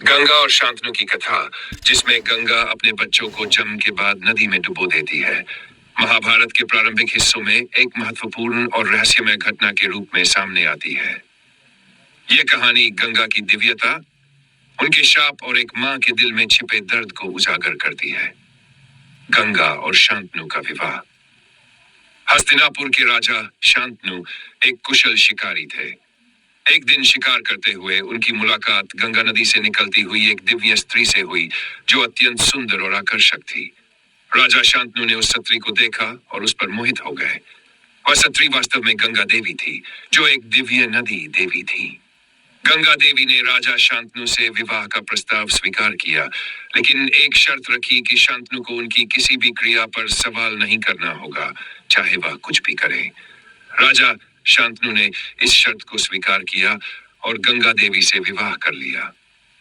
गंगा और शांतनु की कथा, जिसमें गंगा अपने बच्चों को जन्म के बाद नदी में डुबो देती है, महाभारत के प्रारंभिक हिस्सों में एक महत्वपूर्ण और रहस्यमय घटना के रूप में सामने आती है। यह कहानी गंगा की दिव्यता, उनके शाप और एक मां के दिल में छिपे दर्द को उजागर करती है। गंगा और शांतनु का विवाह। हस्तिनापुर के राजा शांतनु एक कुशल शिकारी थे। एक दिन शिकार करते हुए उनकी मुलाकात गंगा नदी से निकलती हुई एक दिव्य स्त्री से हुई, जो अत्यंत सुंदर और आकर्षक थी। राजा शांतनु ने उस स्त्री को देखा और उस पर मोहित हो गए। वह स्त्री वास्तव में गंगा देवी थी, जो एक दिव्य नदी देवी थी। गंगा देवी ने राजा शांतनु से विवाह का प्रस्ताव स्वीकार किया, लेकिन एक शर्त रखी कि शांतनु को उनकी किसी भी क्रिया पर सवाल नहीं करना होगा, चाहे वह कुछ भी करे। राजा शांतनु ने इस शर्त को स्वीकार किया और गंगा देवी से विवाह कर लिया।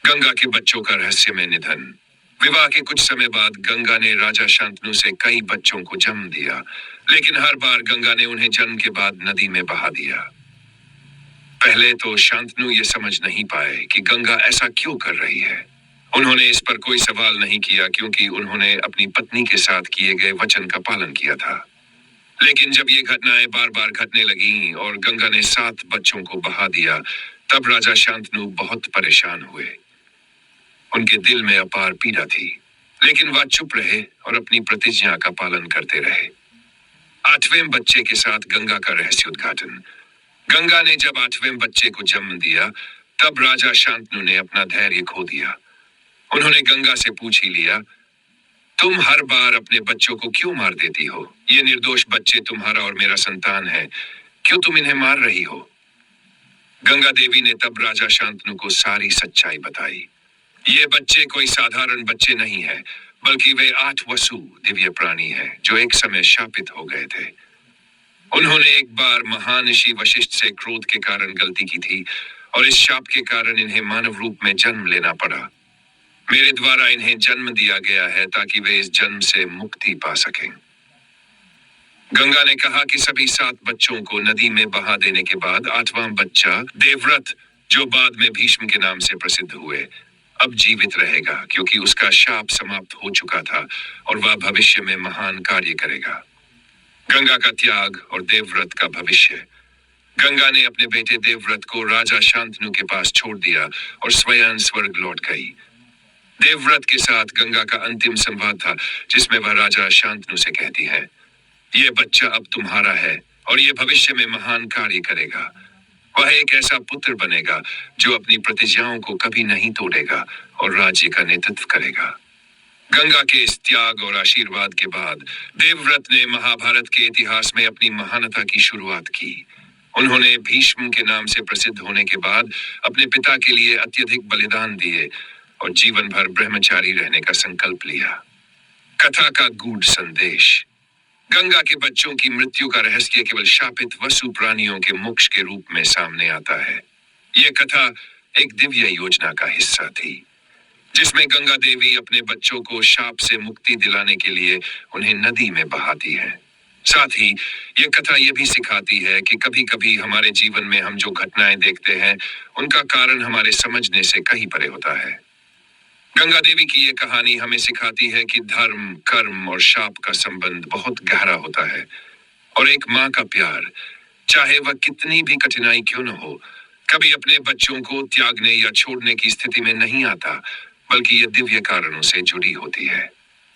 गंगा के बच्चों का रहस्यमय निधन। विवाह के कुछ समय बाद गंगा ने राजा शांतनु से कई बच्चों को जन्म दिया, लेकिन हर बार गंगा ने उन्हें जन्म के बाद नदी में बहा दिया। पहले तो शांतनु ये समझ नहीं पाए कि गंगा ऐसा क्यों कर रही है। उन्होंने इस पर कोई सवाल नहीं किया, क्योंकि उन्होंने अपनी पत्नी के साथ किए गए वचन का पालन किया था। लेकिन जब ये घटनाएं बार बार घटने लगीं और गंगा ने 7 बच्चों को बहा दिया, तब राजा शांतनु बहुत परेशान हुए। उनके दिल में अपार पीड़ा थी, लेकिन वह चुप रहे और अपनी प्रतिज्ञा का पालन करते रहे। 8वें बच्चे के साथ गंगा का रहस्य उद्घाटन। गंगा ने जब 8वें बच्चे को जन्म दिया, तब राजा शांतनु ने अपना धैर्य खो दिया। उन्होंने गंगा से पूछ ही लिया, तुम हर बार अपने बच्चों को क्यों मार देती हो? ये निर्दोष बच्चे तुम्हारा और मेरा संतान है, क्यों तुम इन्हें मार रही हो? गंगा देवी ने तब राजा शांतनु को सारी सच्चाई बताई। ये बच्चे कोई साधारण बच्चे नहीं है, बल्कि वे 8 वसु दिव्य प्राणी हैं, जो एक समय शापित हो गए थे। उन्होंने एक बार महान ऋषि वशिष्ठ से क्रोध के कारण गलती की थी, और इस शाप के कारण इन्हें मानव रूप में जन्म लेना पड़ा। मेरे द्वारा इन्हें जन्म दिया गया है ताकि वे इस जन्म से मुक्ति पा सकें। गंगा ने कहा कि सभी 7 बच्चों को नदी में बहा देने के बाद 8वां बच्चा देवव्रत, जो बाद में भीष्म के नाम से प्रसिद्ध हुए, अब जीवित रहेगा, क्योंकि उसका शाप समाप्त हो चुका था और वह भविष्य में महान कार्य करेगा। गंगा का त्याग और देवव्रत का भविष्य। गंगा ने अपने बेटे देवव्रत को राजा शांतनु के पास छोड़ दिया और स्वयं स्वर्ग लौट गई। देवव्रत के साथ गंगा का अंतिम संवाद था, जिसमें वह राजा शांतनु से कहती है, यह बच्चा अब तुम्हारा है और यह भविष्य में महान कार्य करेगा। वह एक ऐसा पुत्र बनेगा जो अपनी प्रतिज्ञाओं को कभी नहीं तोड़ेगा और राज्य का नेतृत्व करेगा। गंगा के इस त्याग और आशीर्वाद के बाद देवव्रत ने महाभारत के इतिहास में अपनी महानता की शुरुआत की। उन्होंने भीष्म के नाम से प्रसिद्ध होने के बाद अपने पिता के लिए अत्यधिक बलिदान दिए और जीवन भर ब्रह्मचारी रहने का संकल्प लिया। कथा का गूढ़ संदेश। गंगा के बच्चों की मृत्यु का रहस्य केवल शापित वसु प्राणियों के मोक्ष के रूप में सामने आता है। यह कथा एक दिव्य योजना का हिस्सा थी, जिसमें गंगा देवी अपने बच्चों को शाप से मुक्ति दिलाने के लिए उन्हें नदी में बहाती है। साथ ही यह कथा यह भी सिखाती है कि कभी-कभी हमारे जीवन में हम जो घटनाएं देखते हैं, उनका कारण हमारे समझने से कहीं परे होता है। गंगा देवी की यह कहानी हमें सिखाती है कि धर्म, कर्म और शाप का संबंध बहुत गहरा होता है, और एक माँ का प्यार, चाहे वह कितनी भी कठिनाई क्यों न हो, कभी अपने बच्चों को त्यागने या छोड़ने की स्थिति में नहीं आता, बल्कि यह दिव्य कारणों से जुड़ी होती है।